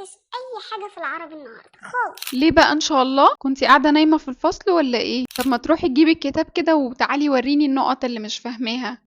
فهمتش اي حاجة في العربي النهاردة خالص. ليه بقى ان شاء الله؟ كنتي قاعدة نايمة في الفصل ولا ايه؟ طب ما تروحي تجيبي الكتاب كده وتعالي وريني النقط اللي مش فاهماها.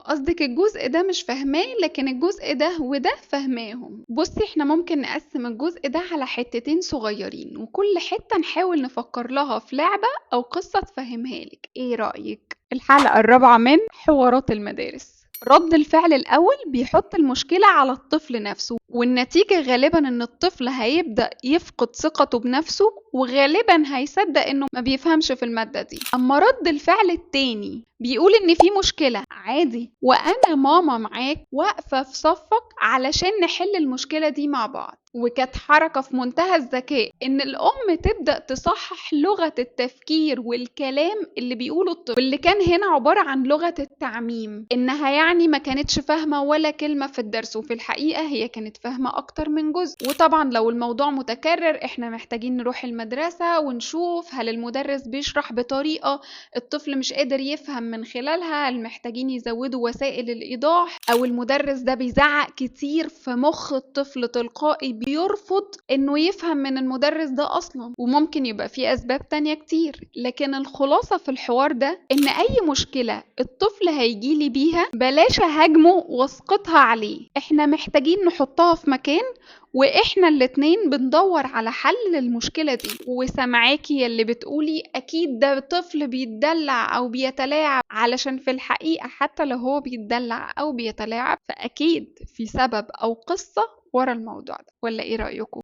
قصدك الجزء ده مش فاهماه لكن الجزء ده وده فاهماهم. بصي احنا ممكن نقسم الجزء ده على حتتين صغيرين وكل حتة نحاول نفكر لها في لعبة او قصة تفهمها لك. ايه رأيك؟ الحلقة الرابعة من حوارات المدارس. رد الفعل الأول بيحط المشكلة على الطفل نفسه، والنتيجة غالبا إن الطفل هيبدأ يفقد ثقته بنفسه وغالبا هيصدق إنه ما بيفهمش في المادة دي. أما رد الفعل التاني بيقول إن في مشكلة عادي وأنا ماما معاك واقفة في صفك علشان نحل المشكلة دي مع بعض. وكانت حركة في منتهى الذكاء إن الأم تبدأ تصحح لغة التفكير والكلام اللي بيقوله الطفل، واللي كان هنا عبارة عن لغة التعميم، إنها يعني ما كانتش فاهمة ولا كلمة في الدرس وفي الحقيقة هي كانت فاهمة أكتر من جزء. وطبعا لو الموضوع متكرر إحنا محتاجين نروح المدرسة ونشوف هل المدرس بيشرح بطريقة الطفل مش قادر يفهم من خلالها، هل محتاجين يزودوا وسائل الإيضاح، أو المدرس ده بيزعق كتير فمخ الطفل تلقائي بيرفض إنه يفهم من المدرس ده أصلا. وممكن يبقى في أسباب تانية كتير، لكن الخلاصة في الحوار ده إن أي مشكلة الطفل هيجيلي بيها بلاش أهاجمه واسقطها عليه، إحنا محتاجين نحطها في مكان واحنا الاتنين بندور على حل للمشكلة دي. وسامعاكي يلي بتقولي اكيد ده طفل بيتدلع او بيتلاعب، علشان في الحقيقة حتى لو هو بيتدلع او بيتلاعب فاكيد في سبب او قصة ورا الموضوع ده، ولا ايه رأيكم؟